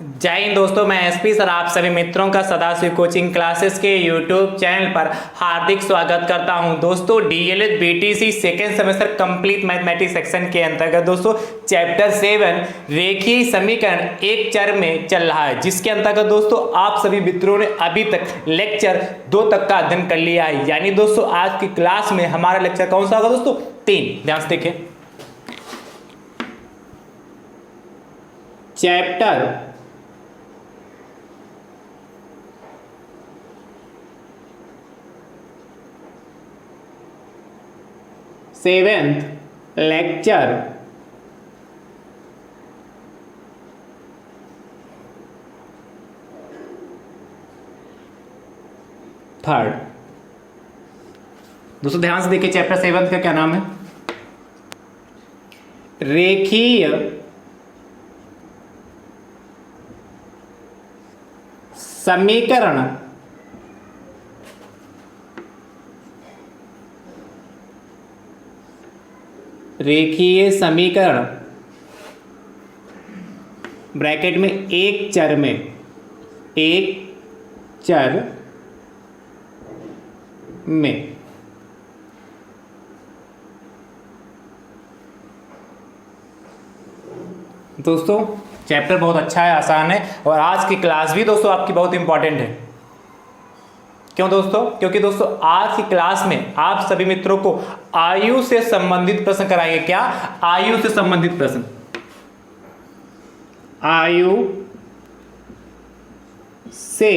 जय हिंद दोस्तों, मैं एसपी सर आप सभी मित्रों का सदाशिव कोचिंग क्लासेस के यूट्यूब चैनल पर हार्दिक स्वागत करता हूं। दोस्तों DElEd BTC second semester complete mathematics section के अंतर्गत दोस्तों चैप्टर 7 रेखीय समीकरण एक चर में चल रहा है, जिसके अंतर्गत दोस्तों आप सभी मित्रों ने अभी तक लेक्चर 2 तक का अध्ययन कर लिया है। यानी दोस्तों आज की क्लास में हमारा लेक्चर कौन सा होगा दोस्तों? 3। ध्यान से देखिए, चैप्टर 7th लेक्चर थर्ड। दोस्तों ध्यान से देखिए, चैप्टर 7 का क्या नाम है? रेखीय समीकरण रेखीय समीकरण ब्रैकेट में एक चर में दोस्तों चैप्टर बहुत अच्छा है, आसान है और आज की क्लास भी दोस्तों आपकी बहुत इंपॉर्टेंट है। क्यों दोस्तों? क्योंकि दोस्तों आज की क्लास में आप सभी मित्रों को आयु से संबंधित प्रश्न कराएंगे। क्या? आयु से संबंधित प्रश्न। आयु से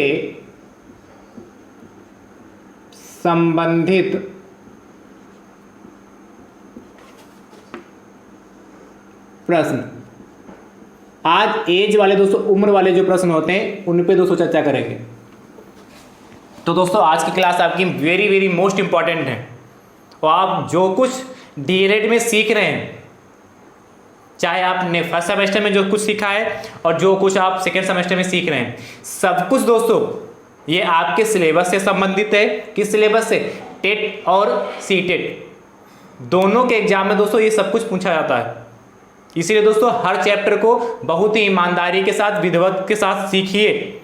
संबंधित प्रश्न। आज एज वाले दोस्तों, उम्र वाले जो प्रश्न होते हैं उन पे दोस्तों चर्चा करेंगे। तो दोस्तों आज की क्लास आपकी वेरी वेरी मोस्ट इंपॉर्टेंट है और आप जो कुछ डीएलएड में सीख रहे हैं, चाहे आपने फर्स्ट सेमेस्टर में जो कुछ सीखा है और जो कुछ आप सेकेंड सेमेस्टर में सीख रहे हैं, सब कुछ दोस्तों ये आपके सिलेबस से संबंधित है। किस सिलेबस से? टेट और सीटेट दोनों के एग्जाम में दोस्तों ये सब कुछ पूछा जाता है। इसीलिए दोस्तों हर चैप्टर को बहुत ही ईमानदारी के साथ, विधिवत के साथ सीखिए।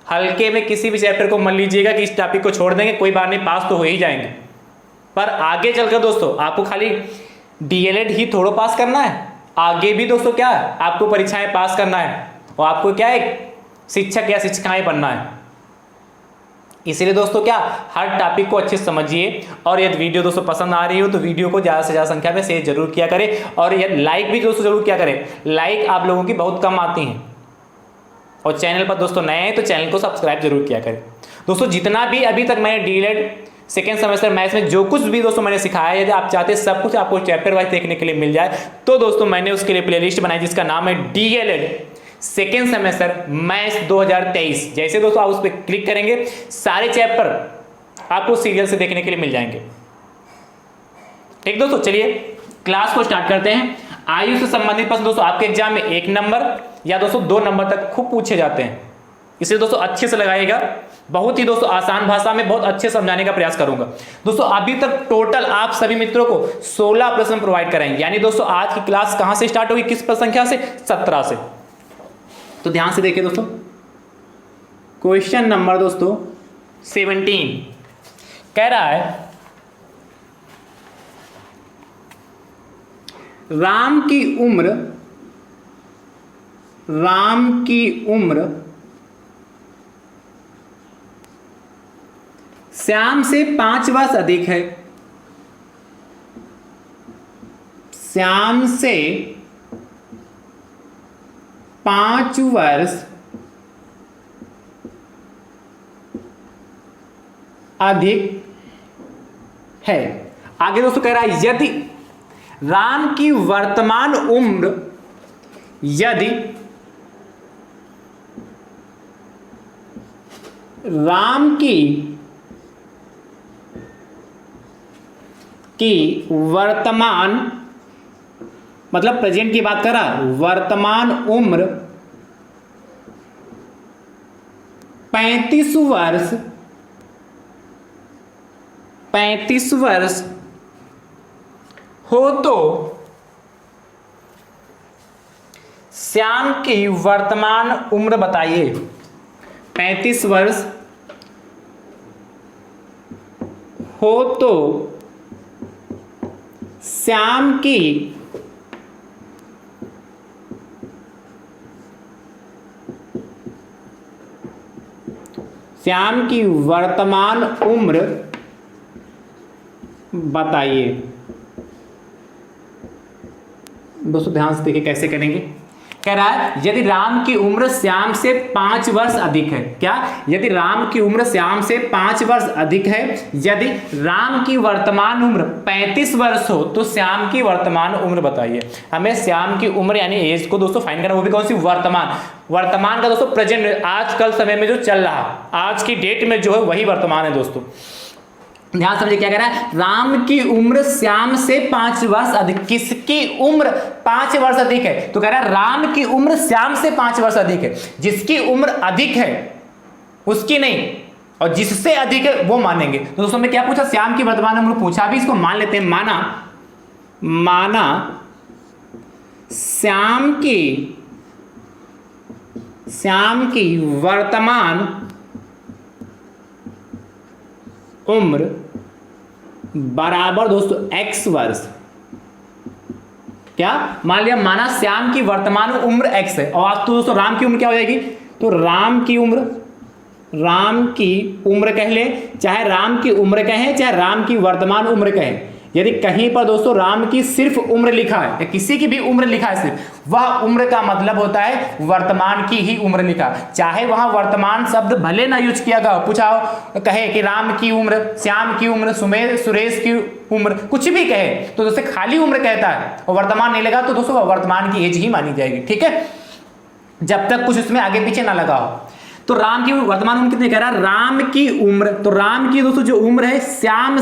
हल्के में किसी भी चैप्टर को मान लीजिएगा कि इस टॉपिक को छोड़ देंगे, कोई बात नहीं, पास तो हो ही जाएंगे, पर आगे चलकर दोस्तों आपको खाली डीएलएड ही थोड़ा पास करना है, आगे भी दोस्तों क्या है, आपको परीक्षाएं पास करना है और आपको क्या एक शिक्षक या शिक्षिकाएं बनना है। इसीलिए दोस्तों क्या, हर टॉपिक को अच्छे से समझिए और यदि वीडियो दोस्तों पसंद आ रही हो तो वीडियो को ज़्यादा से ज़्यादा संख्या में शेयर जरूर किया करें और यह लाइक भी दोस्तों जरूर किया करें। लाइक आप लोगों की बहुत कम आती हैं और चैनल पर दोस्तों नए हैं तो चैनल को सब्सक्राइब जरूर किया करें। दोस्तों जितना भी अभी तक मैंने डीएलएड सेकेंड सेमेस्टर मैथ्स में जो कुछ भी दोस्तों मैंने सिखाया है, यदि आप चाहते हैं सब कुछ आपको चैप्टर वाइज देखने के लिए मिल जाए तो दोस्तों मैंने उसके लिए प्लेलिस्ट बनाई जिसका नाम है डीएलएड सेकेंड सेमेस्टर मैथ्स 2023। जैसे दोस्तों आप उस पर क्लिक करेंगे सारे चैप्टर आपको सीरियल से देखने के लिए मिल जाएंगे। ठीक दोस्तों, चलिए क्लास को स्टार्ट करते हैं। आयु से संबंधित प्रश्न दोस्तों आपके एग्जाम में 1 नंबर या दोस्तों 2 नंबर तक खूब पूछे जाते हैं, इसे दोस्तों अच्छे से लगाइएगा। बहुत ही दोस्तों आसान भाषा में बहुत अच्छे समझाने का प्रयास करूंगा। दोस्तों अभी तक टोटल आप सभी मित्रों को 16 प्रश्न प्रोवाइड कराएंगे। यानी दोस्तों आज की क्लास कहां से स्टार्ट होगी, किस प्रश्न संख्या से? 17 से। तो ध्यान से देखिए दोस्तों, क्वेश्चन नंबर दोस्तों 17 कह रहा है राम की उम्र श्याम से 5 वर्ष अधिक है। श्याम से 5 वर्ष अधिक है। आगे दोस्तों कह रहा है यदि राम की वर्तमान उम्र राम की वर्तमान मतलब प्रेजेंट की बात कर रहा, वर्तमान उम्र 35 वर्ष हो तो श्याम की वर्तमान उम्र बताइए। 35 वर्ष हो तो श्याम की वर्तमान उम्र बताइए। दोस्तों ध्यान से देखिए कैसे करेंगे। कह रहा है यदि राम की उम्र श्याम से 5 वर्ष अधिक है। क्या? यदि राम की उम्र श्याम से 5 वर्ष अधिक है, यदि राम की वर्तमान उम्र 35 वर्ष हो तो श्याम की वर्तमान उम्र बताइए। हमें श्याम की उम्र यानी एज को दोस्तों फाइंड करना, वो भी कौन सी? वर्तमान का दोस्तों प्रेजेंट, आजकल समय में जो चल रहा, आज की डेट में जो है वही वर्तमान है दोस्तों। ध्यान समझिए क्या कह रहा है, राम की उम्र श्याम से 5 वर्ष अधिक। किसकी उम्र 5 वर्ष अधिक है? तो कह रहा है राम की उम्र श्याम से 5 वर्ष अधिक है। जिसकी उम्र अधिक है उसकी नहीं, और जिससे अधिक है वो मानेंगे। तो दोस्तों में क्या पूछा? श्याम की वर्तमान उम्र पूछा, भी इसको मान लेते हैं। माना श्याम की वर्तमान उम्र बराबर दोस्तों x वर्ष। क्या मान लिया? माना श्याम की वर्तमान उम्र x है, और आज तो दोस्तों राम की उम्र क्या हो जाएगी? तो राम की उम्र कह ले, चाहे राम की उम्र कहें चाहे राम की वर्तमान उम्र कहें। यदि कहीं पर दोस्तों राम की सिर्फ उम्र लिखा है या किसी की भी उम्र लिखा है सिर्फ, वह उम्र का मतलब होता है वर्तमान की ही उम्र लिखा। चाहे वहां वर्तमान शब्द भले ना यूज किया गया, पूछा हो कहे कि राम की उम्र, श्याम की उम्र, सुरेश की उम्र, कुछ भी कहे तो दोस्तों खाली उम्र कहता है और वर्तमान नहीं लगा तो दोस्तों वर्तमान की एज ही मानी जाएगी। ठीक है, जब तक कुछ उसमें आगे पीछे ना लगा हो। तो राम की वर्तमान उम्र कितनी कह रहा है? राम की उम्र, तो राम की दोस्तों जो उम्र है श्याम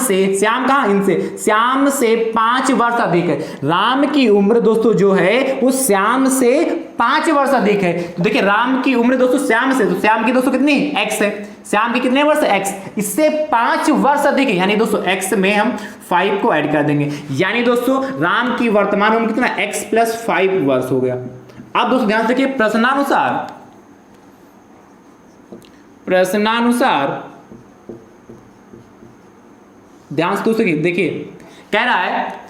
कहां? इनसे श्याम से 5 वर्ष अधिक है। राम की उम्र दोस्तों जो है वो श्याम से 5 वर्ष अधिक है। तो देखिए राम की उम्र दोस्तों श्याम से, तो श्याम की दोस्तों कितनी? x है। श्याम की कितने वर्ष? x, इससे 5 वर्ष अधिक है, यानी दोस्तों x में हम 5 को ऐड कर देंगे, यानी दोस्तों राम की वर्तमान उम्र कितना? x + 5 वर्ष हो गया। अब दोस्तों ध्यान से देखिए, प्रश्नानुसार ध्यान से दोस्तों देखिए, कह रहा है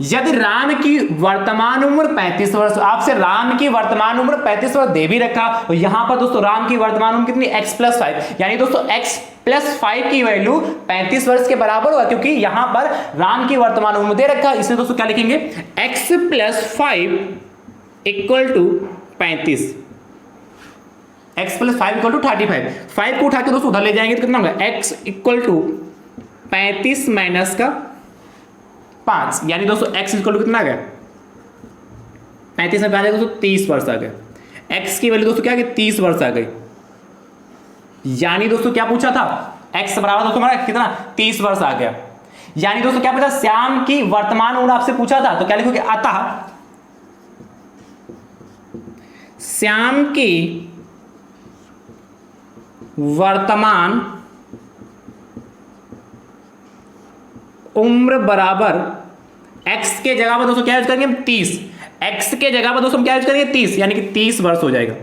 यदि राम की वर्तमान उम्र 35 वर्ष, आपसे राम की वर्तमान उम्र 35 वर्ष दे भी रखा, और यहां पर दोस्तों राम की वर्तमान उम्र कितनी? x + 5, यानी दोस्तों x + 5 की वैल्यू 35 वर्ष के बराबर होगा, क्योंकि यहां पर राम की वर्तमान उम्र दे रखा। इसलिए दोस्तों क्या लिखेंगे? x + 5 = 35, x + 5 = 35। 5 को उठा के दोस्तों उधर ले जाएंगे तो कितना होगा? x = 35 - 5, यानी दोस्तों x = कितना आ गया? 35 में 5 दोस्तों 30 वर्ष आ गए। x की वैल्यू दोस्तों क्या आ गई? 30 वर्ष आ गई। यानी दोस्तों क्या पूछा था? x बराबर दोस्तों हमारा कितना? 30 वर्ष आ गया। यानी दोस्तों क्या पूछा? श्याम की वर्तमान उम्र आपसे पूछा था, तो क्या लिखोगे? अतः श्याम की वर्तमान उम्र बराबर x के जगह पर दोस्तों क्या यूज करेंगे? 30। x के जगह पर दोस्तों क्या यूज करेंगे? 30, यानी कि 30 वर्ष हो जाएगा।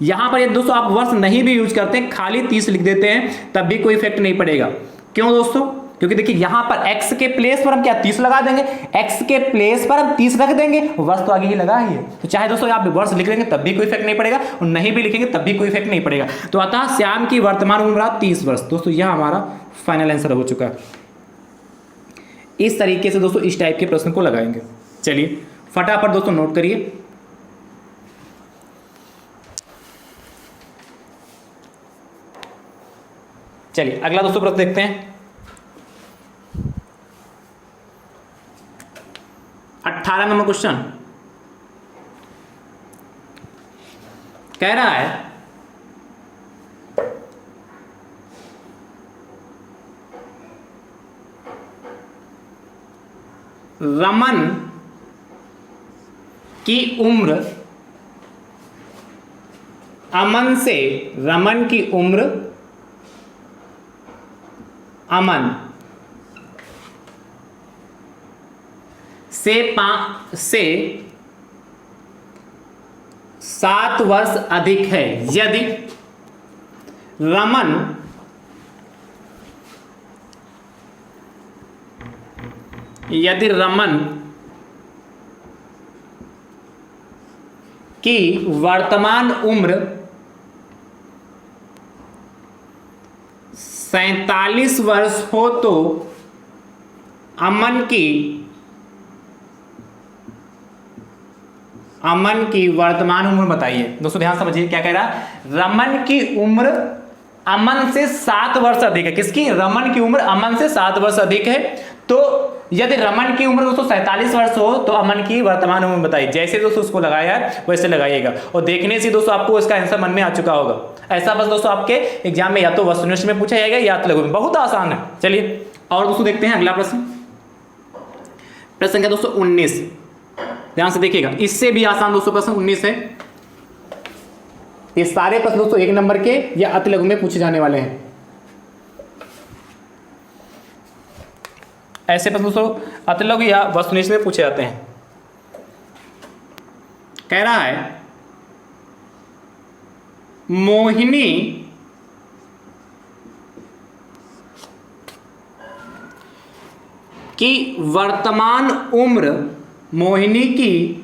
यहां पर ये दोस्तों आप वर्ष नहीं भी यूज करते हैं, खाली 30 लिख देते हैं, तब भी कोई इफेक्ट नहीं पड़ेगा। क्यों दोस्तों? क्योंकि देखिए यहां पर x के प्लेस पर हम क्या 30 लगा देंगे, x के प्लेस पर हम 30 रख देंगे, वर्ष तो आगे ही लगा ही है। तो चाहे दोस्तों आप वर्ष लिख देंगे तब भी कोई इफेक्ट नहीं पड़ेगा, और नहीं भी लिखेंगे तब भी कोई इफेक्ट नहीं पड़ेगा। तो अतः श्याम की वर्तमान उम्र 30 वर्ष। दोस्तों यह हमारा फाइनल आंसर हो चुका है। इस तरीके से दोस्तों इस टाइप के प्रश्न को लगाएंगे। चलिए फटाफट दोस्तों नोट करिए। चलिए अगला दोस्तों प्रश्न देखते हैं। 18 नंबर क्वेश्चन कह रहा है रमन की उम्र अमन से, रमन की उम्र अमन से 7 वर्ष अधिक है, यदि रमन की वर्तमान उम्र 47 वर्ष हो तो अमन की वर्तमान उम्र बताइए। दोस्तों ध्यान समझिए क्या कह रहा है, रमन की उम्र अमन से 7 वर्ष अधिक है। किसकी? रमन की उम्र अमन से 7 वर्ष अधिक है। तो यदि रमन की उम्र दोस्तों 47 वर्ष हो तो अमन की वर्तमान उम्र बताइए। जैसे दोस्तों उसको लगाया है वैसे लगाइएगा, और देखने से दोस्तों आपको इसका आंसर मन में आ चुका होगा। ऐसा बस दोस्तों आपके एग्जाम में या तो वस्तुनिष्ठ में पूछा जाएगा या तो लघु में, बहुत आसान है। चलिए और दोस्तों देखते हैं अगला प्रश्न। प्रश्न संख्या दोस्तों 19, ध्यान से देखिएगा, इससे भी आसान दोस्तों प्रश्न 19 है। ये सारे प्रश्न दोस्तों 1 नंबर के या अति लघु में पूछे जाने वाले हैं। ऐसे प्रश्न दोस्तों अति लघु या वस्तुनिष्ठ में पूछे जाते हैं। कह रहा है मोहिनी की वर्तमान उम्र, मोहिनी की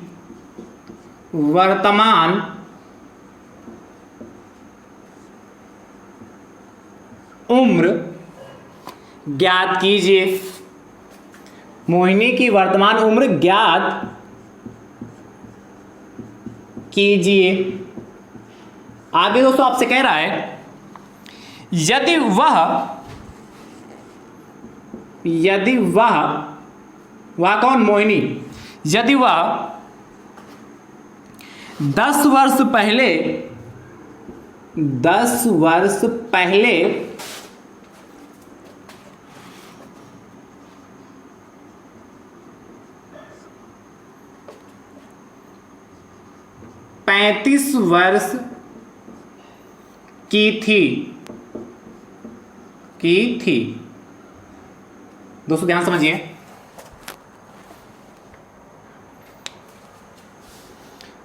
वर्तमान उम्र ज्ञात कीजिए। मोहिनी की वर्तमान उम्र ज्ञात कीजिए। आगे दोस्तों आपसे कह रहा है यदि वह कौन? मोहिनी। यदि वह 10 वर्ष पहले 35 वर्ष की थी। दोस्तों ध्यान समझिए,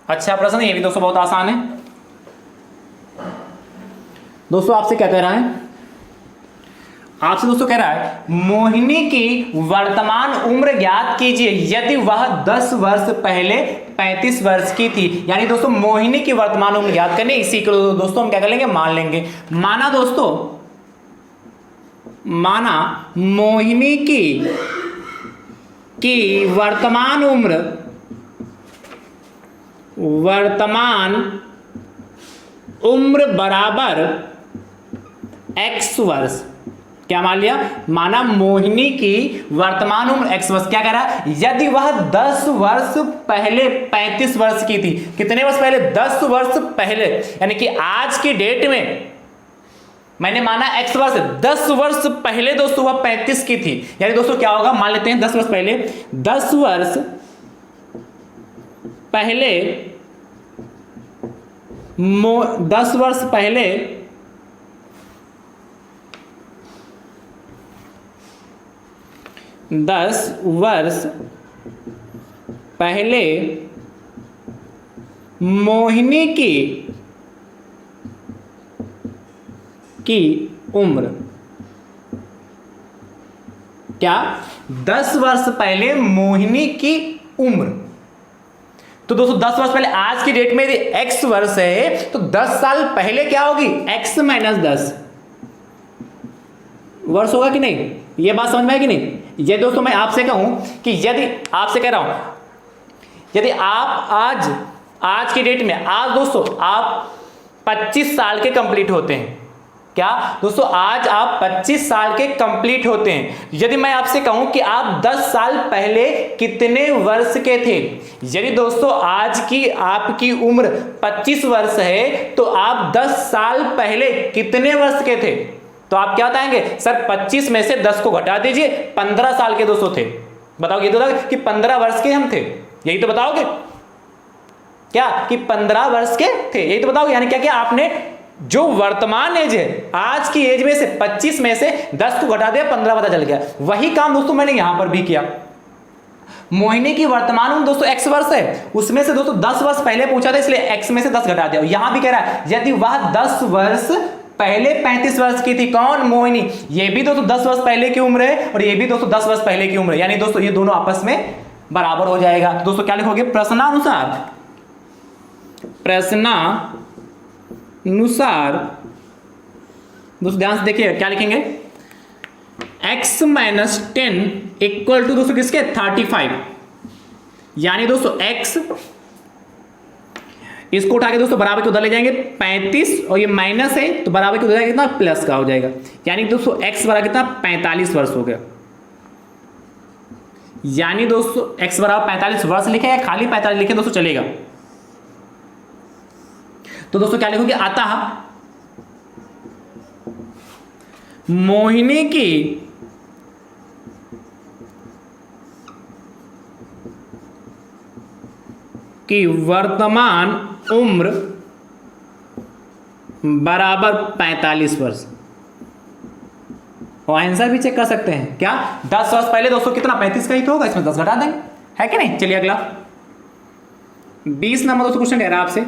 अच्छा प्रश्न, ये भी दोस्तों बहुत आसान है। दोस्तों आपसे क्या कह रहा है? आपसे दोस्तों कह रहा है मोहिनी की वर्तमान उम्र ज्ञात कीजिए यदि वह 10 वर्ष पहले 35 वर्ष की थी। यानी दोस्तों मोहिनी की वर्तमान उम्र ज्ञात करनी, इसी को दोस्तों हम क्या कर लेंगे? मान लेंगे। माना मोहिनी की वर्तमान उम्र बराबर x वर्ष। क्या मान लिया? माना मोहिनी की वर्तमान उम्र x वर्ष। क्या कह रहा है? यदि वह 10 वर्ष पहले 35 वर्ष की थी। कितने वर्ष पहले? 10 वर्ष पहले। यानी कि आज की डेट में मैंने माना x वर्ष, 10 वर्ष पहले दोस्तों वह 35 की थी। यानी दोस्तों क्या होगा? मान लेते हैं 10 वर्ष पहले 10 वर्ष पहले मोहिनी की उम्र, क्या? 10 वर्ष पहले मोहिनी की उम्र। तो दोस्तों 10 वर्ष पहले आज की डेट में यदि x वर्ष है तो 10 साल पहले क्या होगी? x माइनस 10 वर्ष होगा कि नहीं? यह बात समझ में है कि नहीं? ये दोस्तों मैं आपसे कहूं कि यदि आपसे कह रहा हूं, यदि आप आज की डेट में आज दोस्तों आप 25 साल के कंप्लीट होते हैं। क्या दोस्तों? आज आप 25 साल के कंप्लीट होते हैं। यदि मैं आपसे कहूं कि आप 10 साल पहले कितने वर्ष के थे, यदि दोस्तों आज की आपकी उम्र 25 वर्ष है तो आप 10 साल पहले कितने वर्ष के थे? तो आप क्या बताएंगे? सर 25 में से 10 को घटा दीजिए, 15 साल के दोस्तों थे। बताओगे तो कि 15 वर्ष के हम थे, यही तो बताओगे क्या? कि 15 वर्ष के थे, यही तो बताओगे। यानी क्या क्या आपने जो वर्तमान एज है, आज की एज में से 25 में से 10 को घटा दिया, 15 पता चल गया। वही काम दोस्तों मैंने यहां पर भी किया। मोहिनी की वर्तमान उम्र दोस्तों x वर्ष है, उसमें से दोस्तों 10 वर्ष पहले पूछा था इसलिए x में से 10 घटा दिया। यहां भी कह रहा है यदि वह 10 वर्ष पहले 35 वर्ष की थी, कौन? मोहिनी। ये भी दोस्तों 10 वर्ष पहले की उम्र है और ये भी दोस्तों 10 वर्ष पहले की उम्र है, यानी दोस्तों ये दोनों आपस में बराबर हो जाएगा। तो दोस्तों क्या लिखोगे? प्रश्नानुसार दोस्तों ध्यान से देखिए क्या लिखेंगे, x माइनस 10 इक्वल टू दोस्तों किसके? 35। यानी दोस्तों x, इसको उठा के दोस्तों बराबर के उधर ले जाएंगे 35 और ये माइनस है तो बराबर के उधर कितना? प्लस का हो जाएगा। यानी दोस्तों x बराबर कितना? 45 वर्ष हो गया। यानी दोस्तों x बराबर 45 वर्ष लिखे या खाली 45 लिखे दोस्तों चलेगा। तो दोस्तों क्या लिखोगे? अतः मोहिनी की वर्तमान उम्र बराबर 45 वर्ष। और आंसर भी चेक कर सकते हैं क्या? 10 वर्ष पहले दोस्तों कितना? 35 का ही तो होगा, इसमें 10 घटा देंगे, है कि नहीं? चलिए अगला 20 नंबर दोस्तों क्वेश्चन कह रहा है आपसे,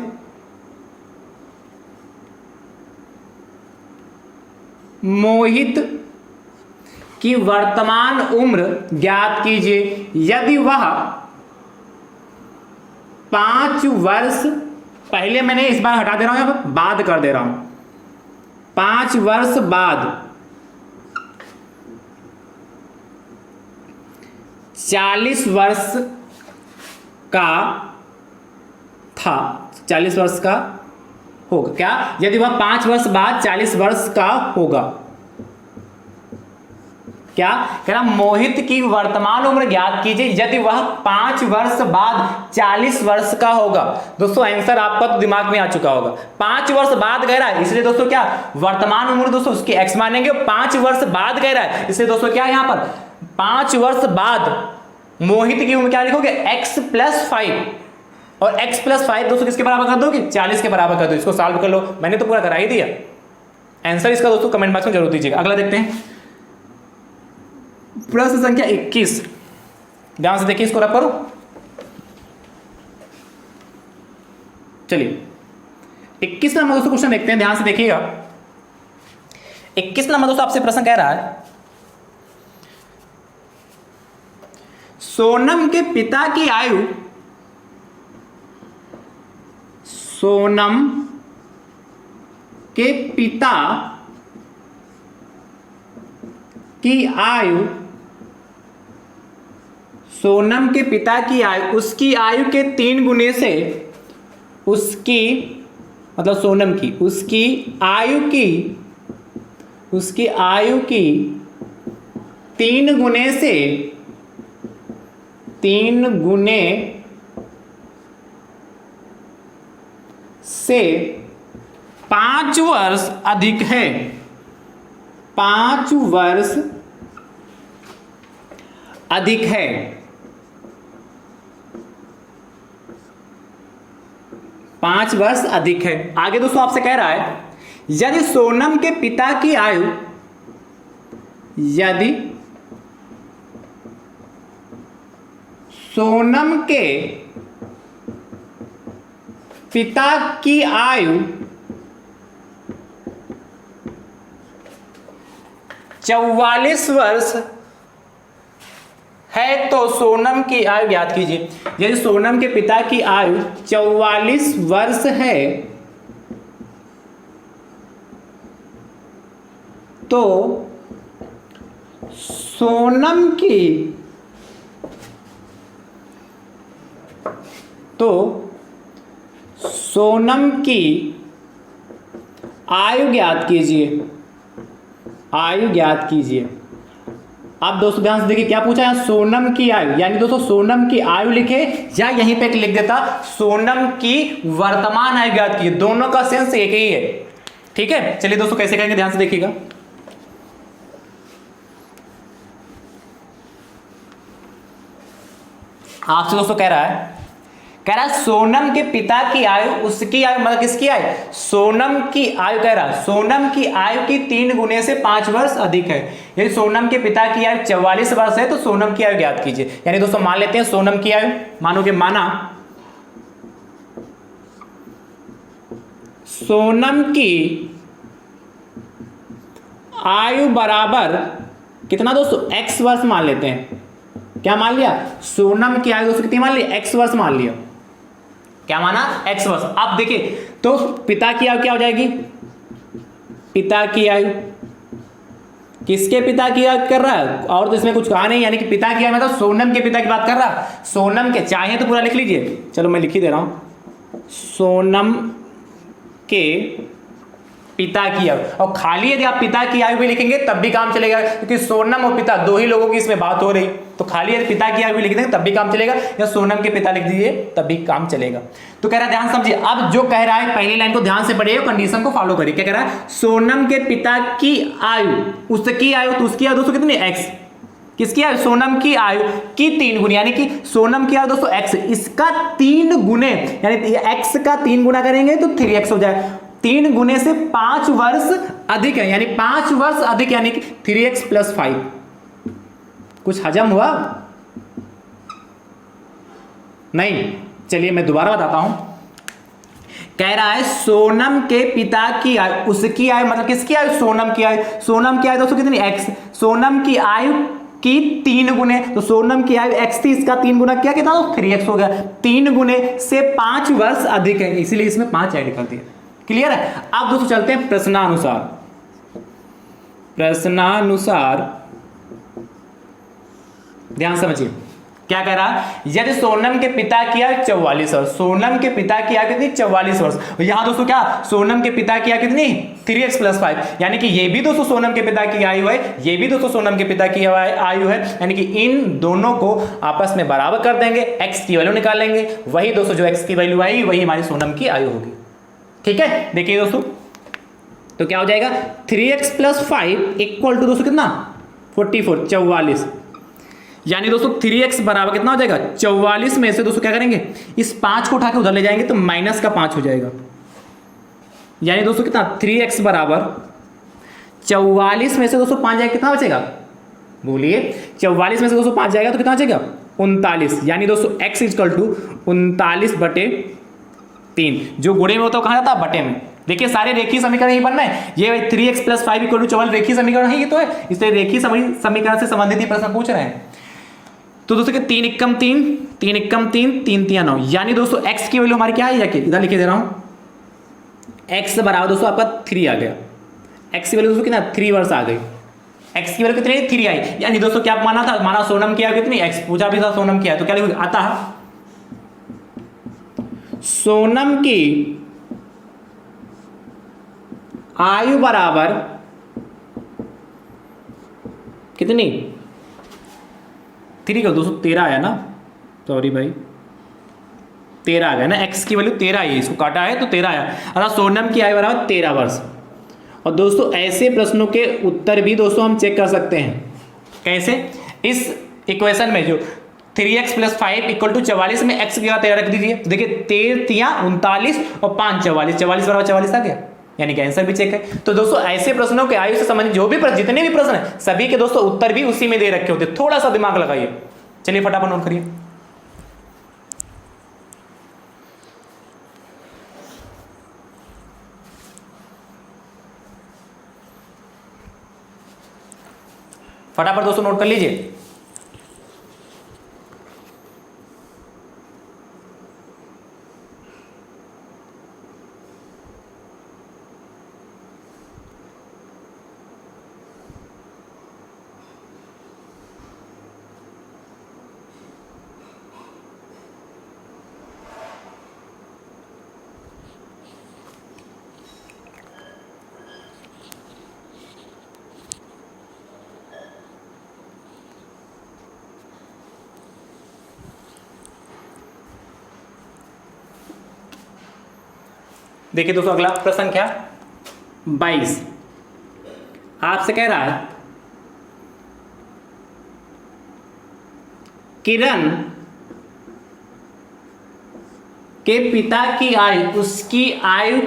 मोहित की वर्तमान उम्र ज्ञात कीजिए यदि वह 5 वर्ष पहले, मैंने इस बार हटा दे रहा हूं, यहां पर बाद कर दे रहा हूं, 5 वर्ष बाद 40 वर्ष का था, 40 वर्ष का होगा क्या? यदि वह 5 वर्ष बाद 40 वर्ष का होगा। क्या कह रहा? मोहित की वर्तमान उम्र ज्ञात कीजिए यदि वह 5 वर्ष बाद 40 वर्ष का होगा। दोस्तों आंसर आपका तो दिमाग में आ चुका होगा, 5 वर्ष बाद कह रहा है इसलिए दोस्तों क्या? वर्तमान उम्र दोस्तों उसकी x मानेंगे, 5 वर्ष बाद कह रहा है इसलिए दोस्तों क्या? यहां पर 5 वर्ष बाद मोहित की उम्र क्या लिखोगे? x + 5 और x + 5 दोस्तों किसके बराबर कर दोगे? 40 के बराबर कर दो। इसको सॉल्व कर लो, मैंने तो पूरा करा ही दिया। आंसर इसका दोस्तों कमेंट बॉक्स में जरूर दीजिएगा। अगला देखते हैं प्रश्न संख्या 21। ध्यान से देखिए, इसको रख करो। चलिए 21 नंबर दोस्तों क्वेश्चन देखते हैं, ध्यान से देखिएगा। 21 नंबर दोस्तों आपसे प्रश्न कह रहा है, सोनम के पिता की आयु, सोनम के पिता की आयु, सोनम के पिता की आयु उसकी आयु के 3 गुने से, उसकी मतलब सोनम की, उसकी आयु की 3 गुने से 3 गुने से 5 वर्ष अधिक है, 5 वर्ष अधिक है। 5 वर्ष अधिक है। आगे दोस्तों आपसे कह रहा है यदि सोनम के पिता की आयु, यदि सोनम के पिता की आयु 44 वर्ष है तो सोनम की आयु ज्ञात कीजिए। यदि सोनम के पिता की आयु 44 वर्ष है तो सोनम की आयु ज्ञात कीजिए, आयु ज्ञात कीजिए। अब दोस्तों ध्यान से देखिए क्या पूछा है, सोनम की आयु, यानी दोस्तों सोनम की आयु लिखे या यहीं पे लिख देता सोनम की वर्तमान आयु ज्ञात कीजिए, दोनों का सेंस एक ही है। ठीक है, चलिए दोस्तों कैसे करेंगे ध्यान से देखिएगा। आपसे दोस्तों कह रहा है सोनम के पिता की आयु, उसकी आयु मतलब किसकी आयु, सोनम की आयु कह रहा है, सोनम की आयु की 3 गुने से 5 वर्ष अधिक है। यदि सोनम के पिता की आयु 44 वर्ष है तो सोनम की आयु ज्ञात कीजिए। यानी दोस्तों मान लेते हैं सोनम की आयु, मानोगे माना सोनम की आयु बराबर कितना दोस्तों, x वर्ष मान लेते हैं। क्या मान लिया, सोनम की आयु दोस्तों कितनी मान ली, x वर्ष मान लिया। क्या माना, x वर्ष। अब देखिए तो पिता की आयु क्या हो जाएगी, पिता की आयु, किसके पिता की आयु कर रहा है, और तो इसमें कुछ कहा नहीं, यानी कि पिता की आयु मतलब सोनम के पिता की बात कर रहा है। सोनम के, चाहे तो पूरा लिख लीजिए, चलो मैं लिख ही दे रहा हूं, सोनम के पिता की आयु। और खाली यदि आप पिता की आयु भी लिखेंगे तब भी काम चलेगा, क्योंकि सोनम और पिता दो ही लोगों की इसमें बात हो रही, तो खाली यदि पिता की आयु भी लिख देंगे तब भी काम चलेगा, या सोनम के पिता लिख दीजिए तब भी काम चलेगा। तो कह रहा है ध्यान समझिए, अब जो कह रहा है पहली लाइन को ध्यान से पढ़िए, कंडीशन को फॉलो करिए। क्या कह रहा है, सोनम के पिता की आयु, उसकी आयु, तो उसकी आयु दोस्तों कितनी, x, किसकी आयु, सोनम की आयु की 3 गुने, यानी कि सोनम की आयु दोस्तों x, इसका 3 गुने, यानी x का 3 गुना करेंगे तो 3x हो जाए। 3 गुने से 5 वर्ष अधिक है, यानी 5 वर्ष अधिक, यानी कि 3x + 5। कुछ हजम हुआ नहीं, चलिए मैं दोबारा बताता हूं। कह रहा है सोनम के पिता की आयु, उसकी आयु मतलब किसकी आयु, सोनम की आयु। सोनम की आयु दोस्तों कितनी, x, सोनम की आयु की 3 गुने, तो सोनम की आयु x थी, इसका 3 गुना किया कितना, 3x हो गया। 3 गुने से 5 वर्ष अधिक है, इसीलिए इसमें 5 ऐड कर दिया। क्लियर है। अब दोस्तों चलते हैं प्रश्नानुसार। प्रश्नानुसार ध्यान समझिए, क्या कह रहा है, यदि सोनम के पिता की आयु 44 वर्ष, सोनम के पिता की आयु कितनी, 44 वर्ष। यहां दोस्तों क्या, सोनम के पिता की आयु कितनी, 3x + 5, यानी कि ये भी दोस्तों सोनम के पिता की आयु है, ये भी दोस्तों सोनम के पिता की आयु है, यानी कि इन दोनों को आपस में बराबर कर देंगे, x की वैल्यू निकालेंगे, वही दोस्तों जो x की वैल्यू आएगी वही हमारी सोनम की आयु होगी। ठीक है, देखिए दोस्तों तो क्या हो जाएगा, 3x + 5 इक्वल टू दोस्तों कितना, 44, 44, यानी दोस्तों 3x बराबर कितना हो जाएगा, 44 में से दोस्तों क्या करेंगे, इस 5 को उठा के उधर ले जाएंगे तो -5 हो जाएगा, यानी दोस्तों कितना, 3x बराबर 44 में से दोस्तों 5 जाएगा, कितना बचेगा, बोलिए 44 में से दोस्तों 5 जाएगा तो कितना बचेगा, 39, यानी दोस्तों x = 39/3। जो गुणे में होता है कहाँ जाता है, बटे में। देखिए सारे रेखीय समीकरण ही बनना है, ये 3x + 5 = 44 रेखीय समीकरण है, ये तो है, इसलिए रेखीय समीकरण से संबंधित ही प्रश्न पूछ रहे हैं। तो दोस्तों 3 × 3 3 × 3 3 × 3 9, यानी दोस्तों x की वैल्यू हमारी क्या है, इधर लिखे दे रहा हूं, x बराबर दोस्तों आपका 3 आ गया, x की वैल्यू दोस्तों कितना, 3 वर्ष आ गई, x की वैल्यू कितनी, 3 आई, यानी दोस्तों क्या माना था, माना सोनम की आयु कितनी, x पूछा भी था सोनम की आयु, तो क्या लिखोगे, आता सोनम की आयु बराबर कितनी, 3 का दोस्तों 13 आया ना, सॉरी भाई 13 आ गया ना, x की वैल्यू 13 आई, इसको काटा है तो 13 आया, अर्थात सोनम की आयु बराबर 13 वर्ष। और दोस्तों ऐसे प्रश्नों के उत्तर भी दोस्तों हम चेक कर सकते हैं, कैसे, इस इक्वेशन में जो 3x + 5 = 44 में x की जगह 13 रख दीजिए, देखिए 13 × 39 और 5 44, 44 बराबर 44 आ गया, यानी कि आंसर भी चेक है। तो दोस्तों ऐसे प्रश्नों के आयु से संबंधित जो भी जितने भी प्रश्न हैं सभी के दोस्तों उत्तर भी उसी में दे रखे होते, थोड़ा सा दिमाग लगाइए। चलिए फटाफट नोट करिए। फटाफट दोस्तों नोट कर लीजिए। देखिए दोस्तों अगला प्रश्न क्या, 22 आपसे कह रहा है किरण के पिता की आयु उसकी आयु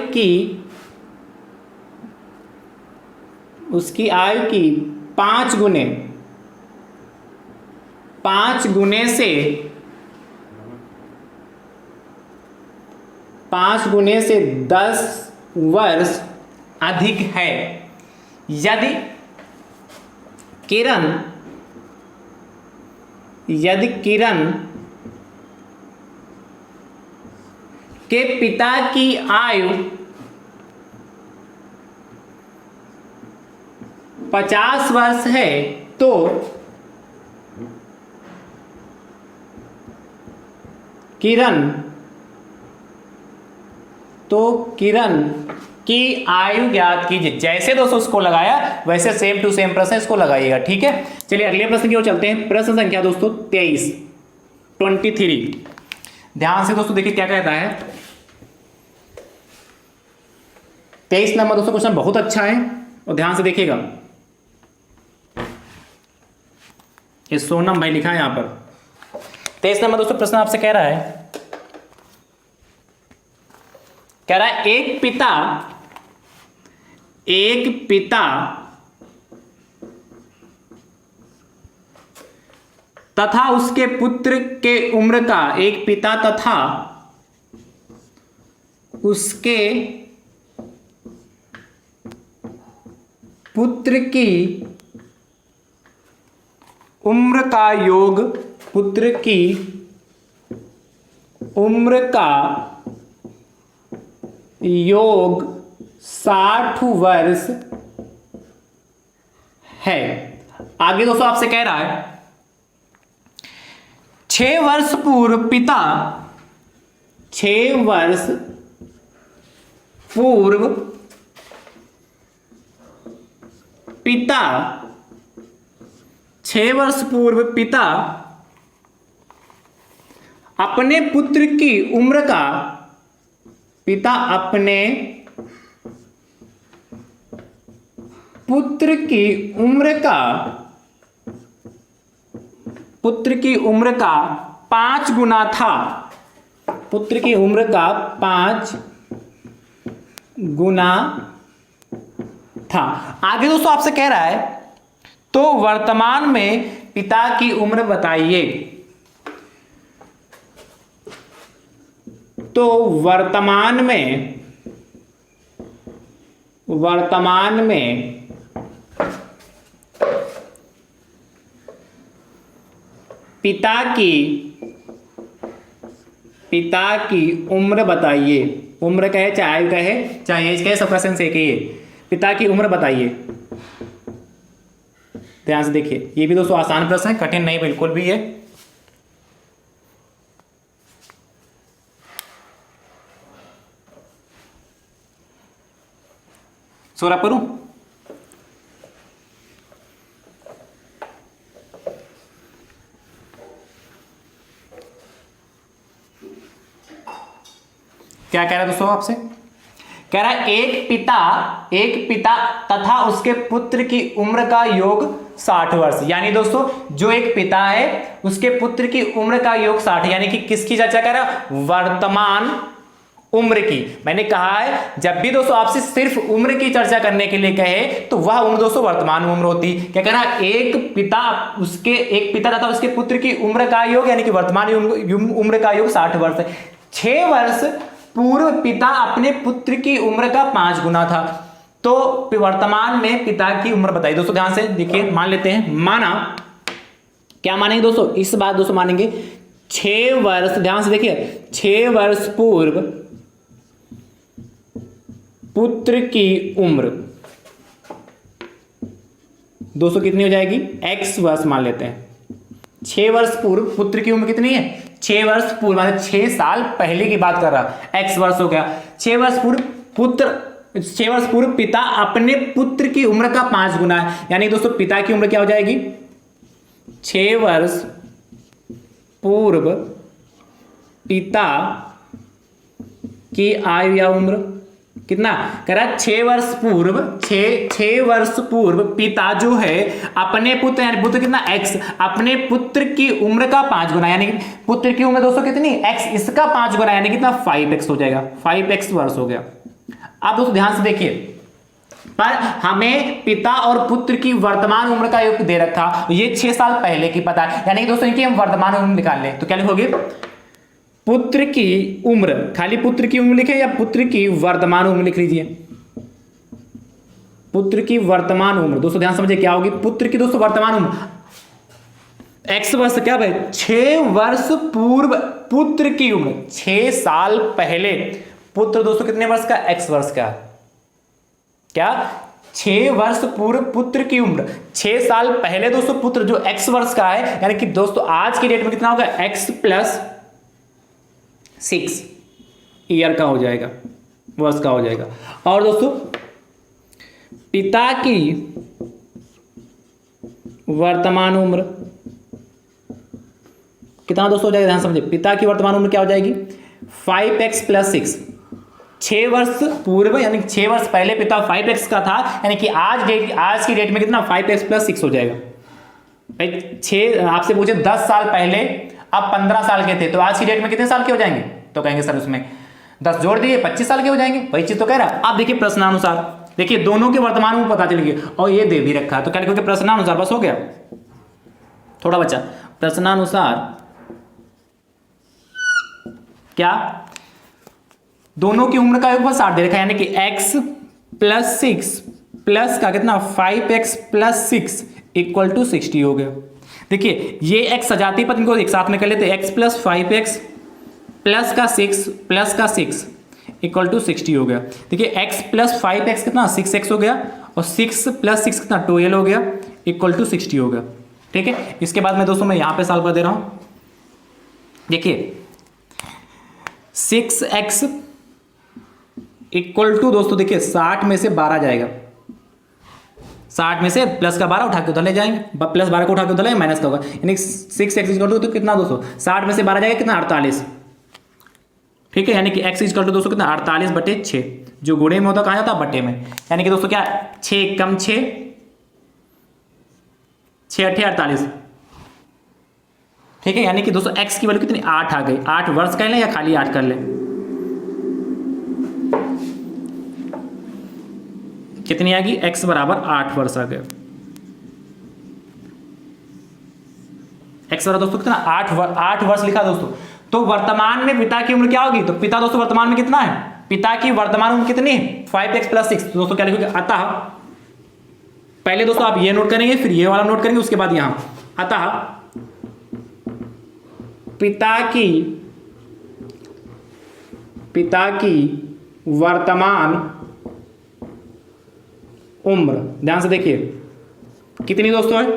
की 5 गुने 5 गुने से 5 गुने से 10 वर्ष अधिक है। यदि किरण के पिता की आयु 50 वर्ष है तो किरण की आयु ज्ञात कीजिए। जैसे दोस्तों उसको लगाया वैसे सेम टू सेम प्रश्न इसको लगाइएगा, ठीक है। चलिए अगले प्रश्न की ओर चलते हैं। प्रश्न संख्या दोस्तों 23 ध्यान से दोस्तों देखिए क्या कहता है। 23 नंबर दोस्तों क्वेश्चन बहुत अच्छा है और ध्यान से देखिएगा। ये सोनम भाई लिखा है यहां पर। 23 नंबर दोस्तों प्रश्न आपसे कह रहा है एक पिता तथा उसके पुत्र के उम्र का एक पिता तथा उसके पुत्र की उम्र का योग 60 वर्ष है। आगे दोस्तों आपसे कह रहा है 6 वर्ष पूर्व पिता अपने पुत्र की उम्र का पुत्र की उम्र का 5 गुना था। पुत्र की उम्र का 5 गुना था। आगे दोस्तों आपसे कह रहा है तो वर्तमान में पिता की उम्र बताइए। तो वर्तमान में पिता की उम्र बताइए। उम्र कहे चाहे आयु कहे चाहे एज कहे, सबका सेंस एक ही है। पिता की उम्र बताइए। ध्यान से देखिए, ये भी दोस्तों आसान प्रश्न है, कठिन नहीं बिल्कुल भी है। सोरा करूं? क्या कह रहा है दोस्तों आपसे? कह रहा है एक पिता तथा उसके पुत्र की उम्र का योग 60 वर्ष। यानी दोस्तों जो एक पिता है उसके पुत्र की उम्र का योग 60, यानी कि किसकी चर्चा कर रहा है? वर्तमान उम्र की। मैंने कहा है जब भी दोस्तों आपसे सिर्फ उम्र की चर्चा करने के लिए कहे तो वह उम्र दोस्तों वर्तमान उम्र होती। क्या कह रहा है? एक पिता तथा उसके पुत्र की उम्र का योग यानी कि वर्तमान उम्र का योग 60 वर्ष है। 6 वर्ष पूर्व पिता अपने पुत्र की उम्र का 5 गुना था। तो वर्तमान में पिता की उम्र बताइए। दोस्तों ध्यान से देखिए, मान लेते हैं, माना क्या मानेंगे दोस्तों? इस बात दोस्तों मानेंगे 6 वर्ष, ध्यान से देखिए, 6 वर्ष पूर्व पुत्र की उम्र दोस्तों कितनी हो जाएगी? x वर्ष मान लेते हैं। 6 वर्ष पूर्व पुत्र की उम्र कितनी है? 6 वर्ष पूर्व, मतलब 6 साल पहले की बात कर रहा, x वर्ष हो गया। 6 वर्ष पूर्व पिता अपने पुत्र की उम्र का 5 गुना है। यानी दोस्तों पिता की उम्र क्या हो जाएगी? 6 वर्ष पूर्व पिता की आयु या उम्र कितना? कह रहा है 6 वर्ष पूर्व पिता जो है अपने पुत्र, यानी पुत्र कितना? x, अपने पुत्र की उम्र का 5 गुना, यानी पुत्र की उम्र दोस्तों कितनी? x, इसका 5 गुना यानी कितना? 5x हो जाएगा। 5x वर्ष हो गया। अब दोस्तों ध्यान से देखिए, पर हमें पिता और पुत्र की वर्तमान उम्र का योग दे रखा, ये 6 साल पहले की पता है, यानी कि दोस्तों इनकी हम वर्तमान उम्र निकाल लें तो क्या लिखोगे, पुत्र की उम्र, खाली पुत्र की उम्र लिखे या पुत्र की वर्तमान उम्र लिख लीजिए, पुत्र की वर्तमान उम्र। दोस्तों ध्यान समझिए क्या होगी, पुत्र की दोस्तों वर्तमान उम्र x वर्ष क्या भाई, 6 वर्ष पूर्व पुत्र की उम्र, 6 साल पहले पुत्र दोस्तों कितने वर्ष का, x वर्ष का, क्या 6 वर्ष पूर्व पुत्र की उम्र, 6 साल पहले दोस्तों पुत्र जो x वर्ष का है, यानी कि दोस्तों आज की डेट में कितना होगा, x प्लस 6 ईयर का हो जाएगा, वर्ष का हो जाएगा। और दोस्तों पिता की वर्तमान उम्र कितना दोस्तों हो जाएगा, ध्यान समझिए, पिता की वर्तमान उम्र क्या हो जाएगी, 5x प्लस 6, 6 वर्ष पूर्व यानी 6 वर्ष पहले पिता 5x का था, यानी कि आज की डेट में कितना 5x प्लस 6 हो जाएगा भाई। 6 आपसे पूछे 10 साल पहले आप 15 साल के थे, तो आज की डेट में कितने साल के हो जाएंगे, तो कहेंगे सर उसमें 10 जोड़ दिए 25 साल के हो जाएंगे, वही चीज तो कह रहा है। आप देखिए प्रश्नानुसार, देखिए दोनों के वर्तमान उम्र पता चल गई और ये दे भी रखा है, तो क्या लिखोगे, प्रश्नानुसार, बस हो गया, थोड़ा बच्चा, प्रश्नानुसार क्या, दोनों की उम्र का योगफल 60 दे रखा है, यानी कि x प्लस 6 प्लस का कितना 5x प्लस 6 इक्वल टू 60 हो गया। देखिए ये x सजातीय पद इनको एक साथ में कर लेते, x प्लस 5x प्लस का 6 प्लस का 6 इक्वल टू 60 हो गया। देखिए x प्लस 5x कितना 6x हो गया और 6 प्लस 6 कितना 12 हो गया इक्वल टू 60 हो गया। ठीक है, इसके बाद में दोस्तों मैं यहां पे सॉल्व कर दे रहा हूं। देखिए 6x इक्वल टू दोस्तों देखिए 60 में से 12 जाएगा, 60 में से प्लस का 12 उठा के उधर ले जाएंगे, प्लस 12 को उठा के उधर ले माइनस का होगा, यानी 6x इक्वल टू तो कितना दोस्तों 60 में से 12 जाएगा कितना 48। ठीक है, यानी कि x इक्वल टू दोस्तों कितना 48/6, जो गुणे में होता कहा जाता बटे में, यानी कि दोस्तों क्या 6 कम 6 6 48। ठीक है, यानी कि दोस्तों x की वैल्यू कितनी 8 आ गई, 8 वर्ष कर लें या खाली 8 कर लें, कितनी आ गई x बराबर 8 वर्ष आ गया। x बराबर दोस्तों कितना 8 वर्ष लिखा दोस्तों। तो वर्तमान में पिता की उम्र क्या होगी, तो पिता दोस्तों वर्तमान में कितना है, पिता की वर्तमान उम्र कितनी है 5x प्लस 6, दोस्तों क्या लिखोगे, अतः पहले दोस्तों आप ये नोट करेंगे फिर ये वाला नोट करेंगे, उसके बाद यहां अतः पिता की वर्तमान उम्र, ध्यान से देखिए कितनी दोस्तों है,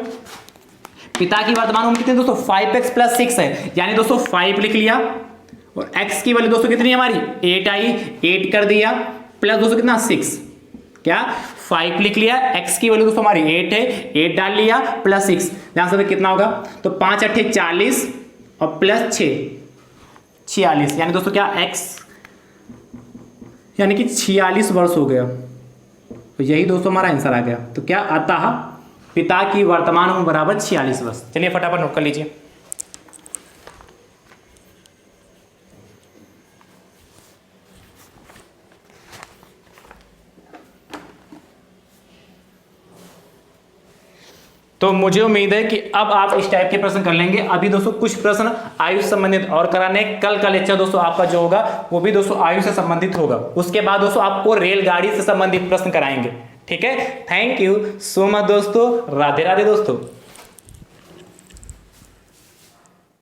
पिता की वर्तमान उम्र कितनी दोस्तों 5x प्लस 6 है, यानी दोस्तों 5 लिख लिया और x की वैल्यू दोस्तों कितनी है हमारी 8 आई, 8 कर दिया प्लस दोस्तों कितना 6, क्या 5 लिख लिया, x की वैल्यू दोस्तों हमारी 8 है, 8 डाल लिया प्लस 6, ध्यान से कितना होगा, तो 5 8 40 और प्लस 6 46, यानी दोस्तों क्या x यानी कि 46 वर्ष हो गया। तो यही दोस्तों हमारा आंसर आ गया। तो क्या अतः पिता की वर्तमान उम्र बराबर 46 वर्ष। चलिए फटाफट नोट कर लीजिए। तो मुझे उम्मीद है कि अब आप इस टाइप के प्रश्न कर लेंगे। अभी दोस्तों कुछ प्रश्न आयु से संबंधित और कराने, कल का लेक्चर दोस्तों आपका जो होगा वो भी दोस्तों आयु से संबंधित होगा। उसके बाद दोस्तों आपको रेलगाड़ी से संबंधित प्रश्न कराएंगे। ठीक है, थैंक यू सो मच दोस्तों, राधे राधे दोस्तों।